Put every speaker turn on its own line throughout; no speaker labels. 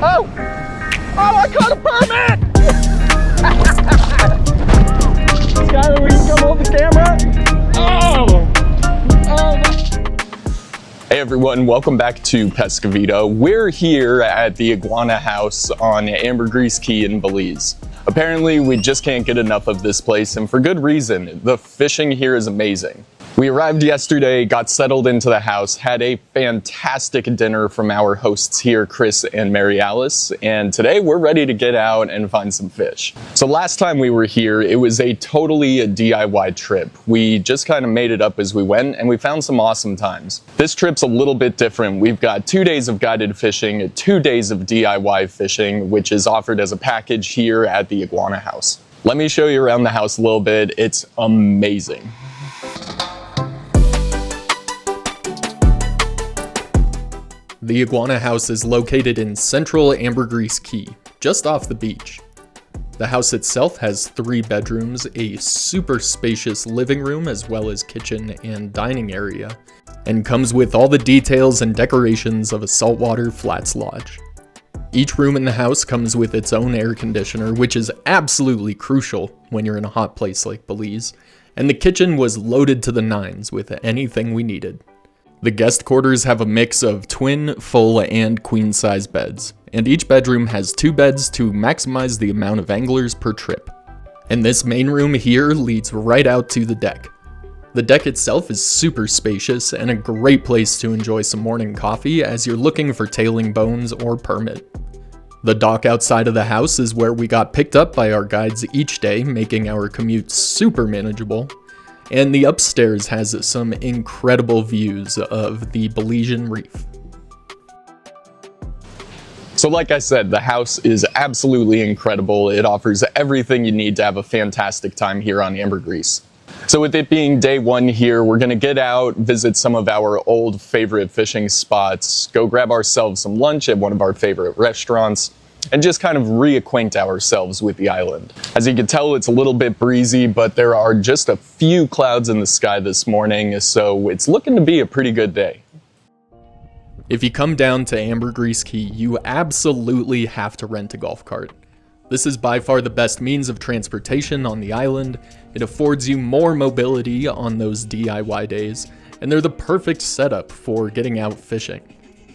Oh! Oh, I caught a permit! Skylar, will you come hold the camera? Oh! Hey everyone, welcome back to Pescavida. We're here at the Iguana House on Ambergris Caye in Belize. Apparently, we just can't get enough of this place, and for good reason. The fishing here is amazing. We arrived yesterday, got settled into the house, had a fantastic dinner from our hosts here, Chris and Mary Alice, and today we're ready to get out and find some fish. So last time we were here, it was a totally DIY trip. We just kind of made it up as we went, and we found some awesome times. This trip's a little bit different. We've got 2 days of guided fishing, 2 days of DIY fishing, which is offered as a package here at the Iguana House. Let me show you around the house a little bit. It's amazing. The Iguana House is located in central Ambergris Caye, just off the beach. The house itself has 3 bedrooms, a super spacious living room as well as kitchen and dining area, and comes with all the details and decorations of a saltwater flats lodge. Each room in the house comes with its own air conditioner, which is absolutely crucial when you're in a hot place like Belize, and the kitchen was loaded to the nines with anything we needed. The guest quarters have a mix of twin, full, and queen-size beds, and each bedroom has 2 beds to maximize the amount of anglers per trip. And this main room here leads right out to the deck. The deck itself is super spacious and a great place to enjoy some morning coffee as you're looking for tailing bones or permit. The dock outside of the house is where we got picked up by our guides each day, making our commute super manageable. And the upstairs has some incredible views of the Belizean reef. So like I said, the house is absolutely incredible. It offers everything you need to have a fantastic time here on Ambergris. So with it being day 1 here, we're gonna get out, visit some of our old favorite fishing spots, go grab ourselves some lunch at one of our favorite restaurants, and just kind of reacquaint ourselves with the island. As you can tell, it's a little bit breezy, but there are just a few clouds in the sky this morning, so it's looking to be a pretty good day. If you come down to Ambergris Caye, you absolutely have to rent a golf cart. This is by far the best means of transportation on the island. It affords you more mobility on those DIY days, and they're the perfect setup for getting out fishing.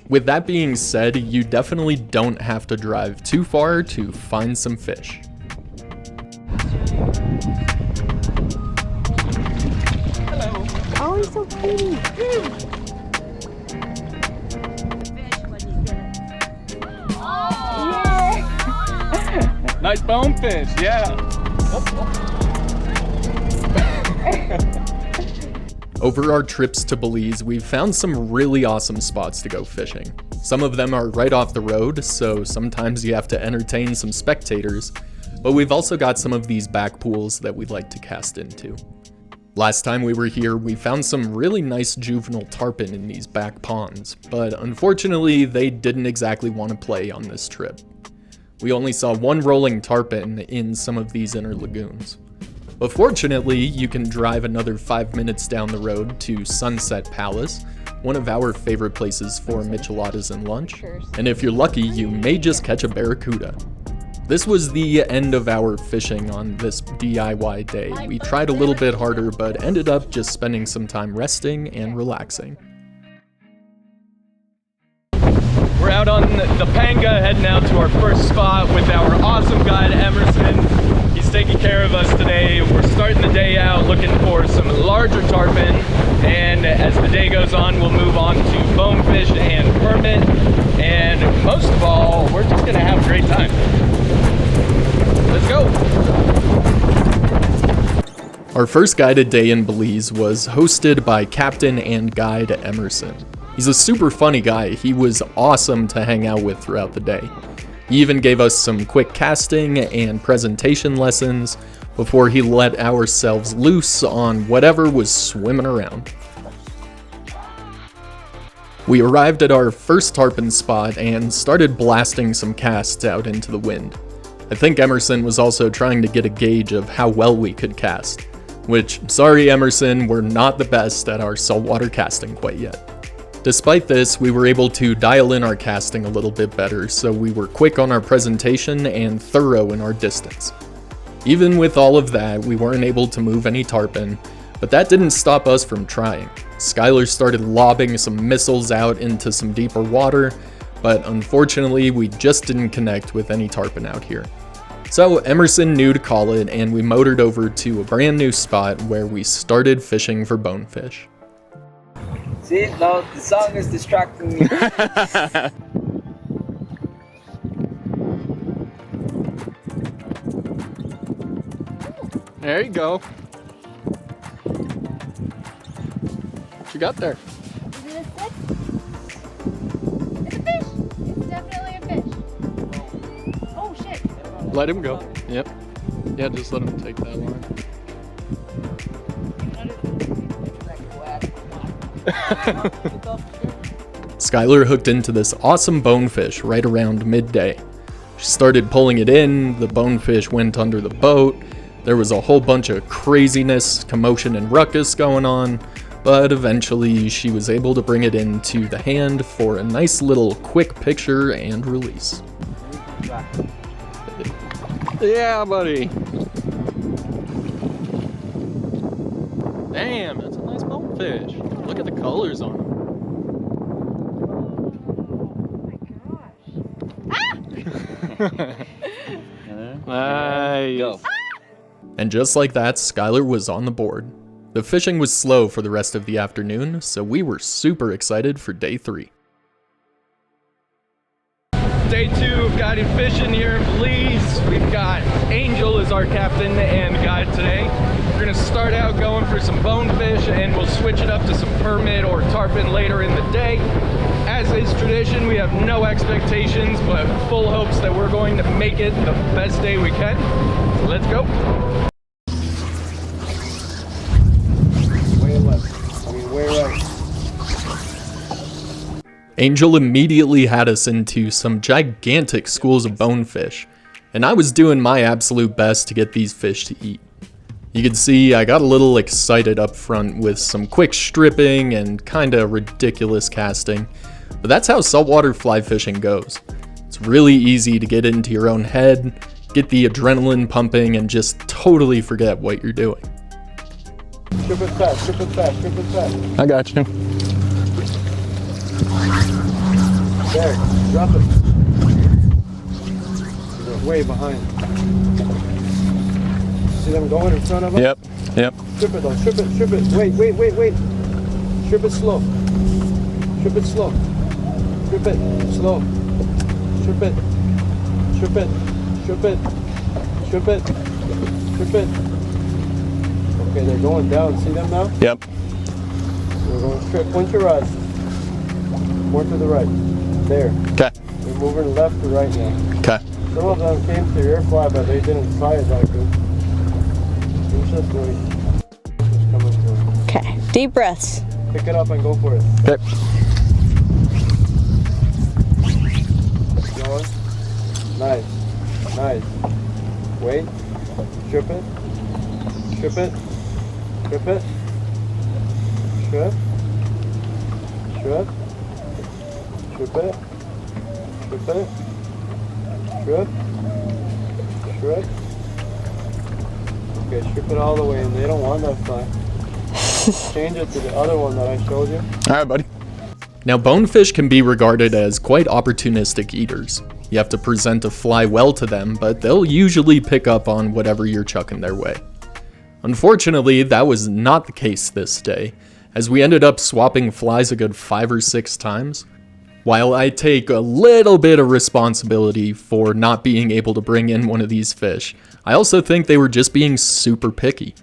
With that being said, you definitely don't have to drive too far to find some fish.
Hello. Oh, he's so pretty. Oh, yeah.
Nice bonefish, yeah. Over our trips to Belize, we've found some really awesome spots to go fishing. Some of them are right off the road, so sometimes you have to entertain some spectators, but we've also got some of these back pools that we'd like to cast into. Last time we were here, we found some really nice juvenile tarpon in these back ponds, but unfortunately they didn't exactly want to play on this trip. We only saw 1 rolling tarpon in some of these inner lagoons. But fortunately, you can drive another 5 minutes down the road to Sunset Palace, one of our favorite places for micheladas and lunch, and if you're lucky, you may just catch a barracuda. This was the end of our fishing on this DIY day. We tried a little bit harder, but ended up just spending some time resting and relaxing. We're out on the Panga, heading out to our first spot with our awesome guide, Emerson. He's taking care of us today. We're starting the day out looking for some larger tarpon, and as the day goes on, we'll move on to bonefish and permit, and most of all, we're just gonna have a great time. Let's go! Our first guided day in Belize was hosted by Captain and Guide Emerson. He's a super funny guy. He was awesome to hang out with throughout the day. He even gave us some quick casting and presentation lessons before he let ourselves loose on whatever was swimming around. We arrived at our first tarpon spot and started blasting some casts out into the wind. I think Emerson was also trying to get a gauge of how well we could cast, which, sorry Emerson, we're not the best at our saltwater casting quite yet. Despite this, we were able to dial in our casting a little bit better, so we were quick on our presentation and thorough in our distance. Even with all of that, we weren't able to move any tarpon, but that didn't stop us from trying. Skylar started lobbing some missiles out into some deeper water, but unfortunately we just didn't connect with any tarpon out here. So Emerson knew to call it, and we motored over to a brand new spot where we started fishing for bonefish.
See, now the song is distracting me.
There you go. What you got there?
Is it a stick? It's a fish. It's definitely a fish. Oh shit.
Let him go. Yep. Yeah, just let him take that line. Skylar hooked into this awesome bonefish right around midday. She started pulling it in, the bonefish went under the boat, there was a whole bunch of craziness, commotion and ruckus going on, but eventually she was able to bring it into the hand for a nice little quick picture and release. Yeah, buddy. Damn, that's a nice bonefish. Look at the colors on them. Nice.
Go.
And just like that, Skylar was on the board. The fishing was slow for the rest of the afternoon, so we were super excited for day 3. Day 2 of guided fishing here in Belize. We've got Angel as our captain and guide today. We're gonna start out going for some bonefish, and we'll switch it up to some permit or tarpon later in the day. As is tradition, we have no expectations, but full hopes that we're going to make it the best day we can. So let's go.
Way left. I mean, way right.
Angel immediately had us into some gigantic schools of bonefish, and I was doing my absolute best to get these fish to eat. You can see I got a little excited up front with some quick stripping and kinda ridiculous casting, but that's how saltwater fly fishing goes. It's really easy to get into your own head, get the adrenaline pumping, and just totally forget what you're doing.
Strip it fast, strip it fast, strip it fast.
I got you.
There, drop it. They're way behind. See them going in front of us?
Yep.
Strip it though, strip it, strip it. Wait. Strip it slow. Strip it slow. Strip it slow. Strip it. Strip it. Strip it. Strip it. Strip it. Okay, they're going down. See them now?
Yep.
We're going straight. Point your rod. More to the right. There.
Okay.
We're moving left to right now.
Okay.
Some of them came to your fly, but they didn't fly it that good. It's just really just coming through.
Okay, deep breaths.
Pick it up and go for it.
Okay.
Going. Nice. Nice. Wait. Strip it. Strip it. Strip it. Strip. Strip. Strip it. Strip it. Strip. Strip. Okay, strip it all the way, and they don't want that fly. Change it to the other one that I showed you.
Alright, buddy. Now, bonefish can be regarded as quite opportunistic eaters. You have to present a fly well to them, but they'll usually pick up on whatever you're chucking their way. Unfortunately, that was not the case this day, as we ended up swapping flies a good 5 or 6 times. While I take a little bit of responsibility for not being able to bring in one of these fish, I also think they were just being super picky.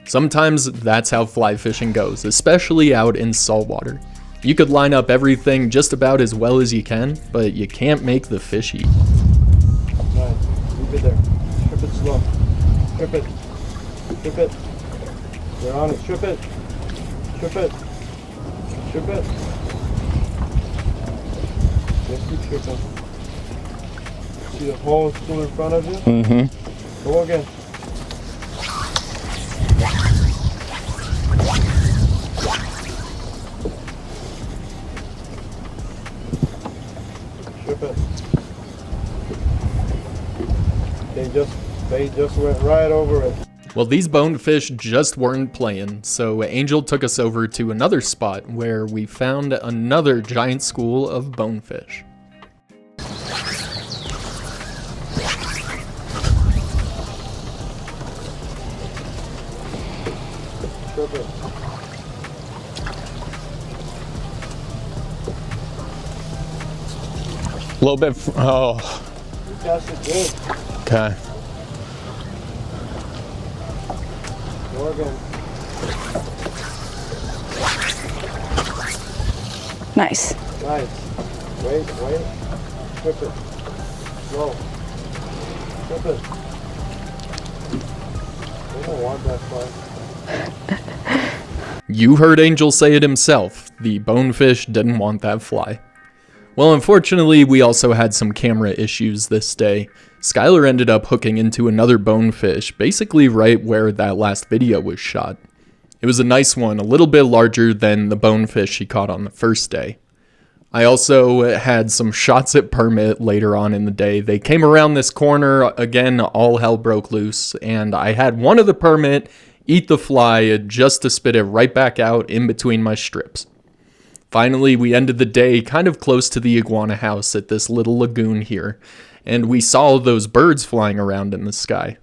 Sometimes that's how fly fishing goes, especially out in saltwater. You could line up everything just about as well as you can, but you can't make the fish eat.
Nice. Leave it there. Strip it slow. Strip it. Strip it. They're on it. Strip it. Strip it. Strip it. Just keep stripping. See the hole still in front of you?
Mm-hmm.
Go again. Strip it. They just went right over it.
Well, these bonefish just weren't playing, so Angel took us over to another spot where we found another giant school of bonefish.
Strip it.
A little bit, oh,
You cast it good.
okay.
Go again.
Nice.
Nice. Wait. Strip it. Slow. Strip it. They don't want that fly.
You heard Angel say it himself. The bonefish didn't want that fly. Well, unfortunately, we also had some camera issues this day. Skylar ended up hooking into another bonefish, basically right where that last video was shot. It was a nice one, a little bit larger than the bonefish she caught on the first day. I also had some shots at permit later on in the day. They came around this corner, again, all hell broke loose, and I had one of the permit eat the fly just to spit it right back out in between my strips. Finally, we ended the day kind of close to the Iguana House at this little lagoon here, and we saw those birds flying around in the sky.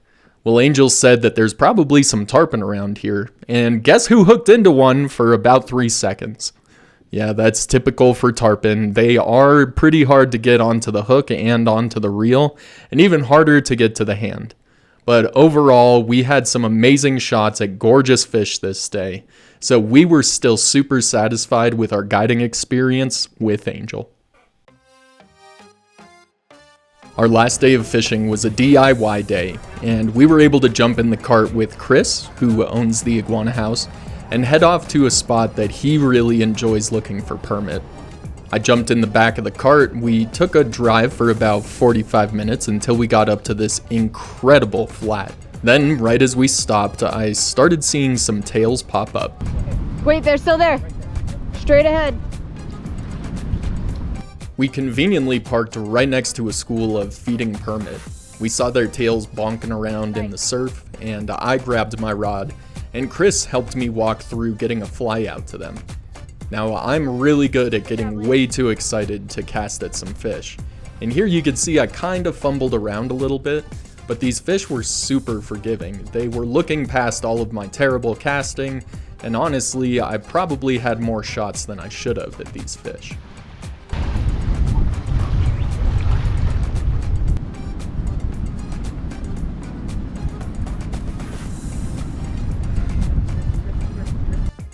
Well, Angel said that there's probably some tarpon around here, and guess who hooked into one for about 3 seconds? Yeah, that's typical for tarpon. They are pretty hard to get onto the hook and onto the reel, and even harder to get to the hand. But overall, we had some amazing shots at gorgeous fish this day, so we were still super satisfied with our guiding experience with Angel. Our last day of fishing was a DIY day, and we were able to jump in the cart with Chris, who owns the Iguana House, and head off to a spot that he really enjoys looking for permit. I jumped in the back of the cart. We took a drive for about 45 minutes until we got up to this incredible flat. Then, right as we stopped, I started seeing some tails pop up.
Wait, they're still there. Straight ahead.
We conveniently parked right next to a school of feeding permit. We saw their tails bonking around in the surf, and I grabbed my rod, and Chris helped me walk through getting a fly out to them. Now, I'm really good at getting way too excited to cast at some fish. And here you can see I kind of fumbled around a little bit, but these fish were super forgiving. They were looking past all of my terrible casting, and honestly, I probably had more shots than I should have at these fish.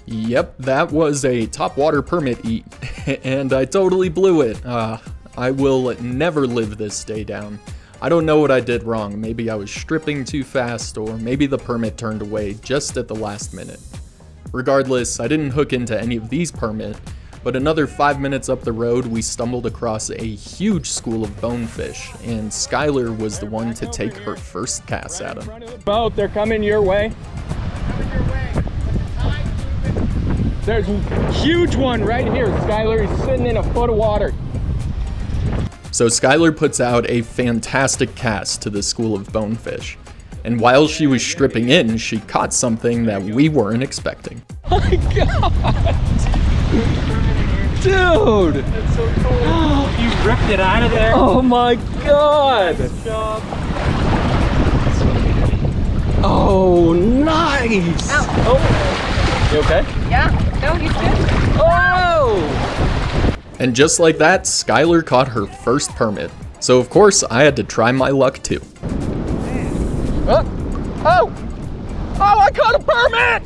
Yep, that was a topwater permit eat, and I totally blew it. I will never live this day down. I don't know what I did wrong. Maybe I was stripping too fast, or maybe the permit turned away just at the last minute. Regardless, I didn't hook into any of these permit, but another 5 minutes up the road, we stumbled across a huge school of bonefish, and Skylar was the one to take her first cast at them.
Boat, they're coming your way. There's a huge one right here. Skylar is sitting in a foot of water.
So Skylar puts out a fantastic cast to the school of bonefish. And while she was stripping in, she caught something that we weren't expecting.
Oh my God! Dude!
That's so cool. You ripped it out of there.
Oh my God!
Good job.
Oh, nice!
Ow.
Oh, you okay?
Yeah. No, he's good.
Oh!
And just like that, Skylar caught her first permit. So of course, I had to try my luck too.
Oh! Oh! I caught a permit!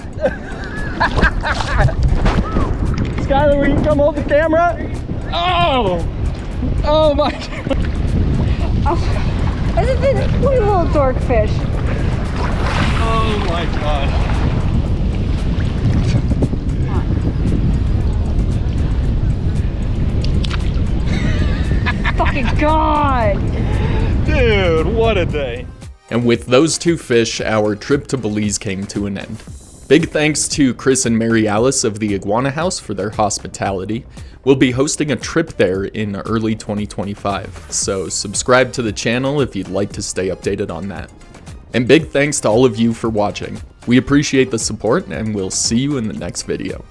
Skylar, will you come hold the camera? Oh! Oh my God!
Oh, this is this sweet little dorkfish.
Oh my God!
Fucking God!
Dude, what a day!
And with those two fish, our trip to Belize came to an end. Big thanks to Chris and Mary Alice of the Iguana House for their hospitality. We'll be hosting a trip there in early 2025, so subscribe to the channel if you'd like to stay updated on that. And big thanks to all of you for watching. We appreciate the support, and we'll see you in the next video.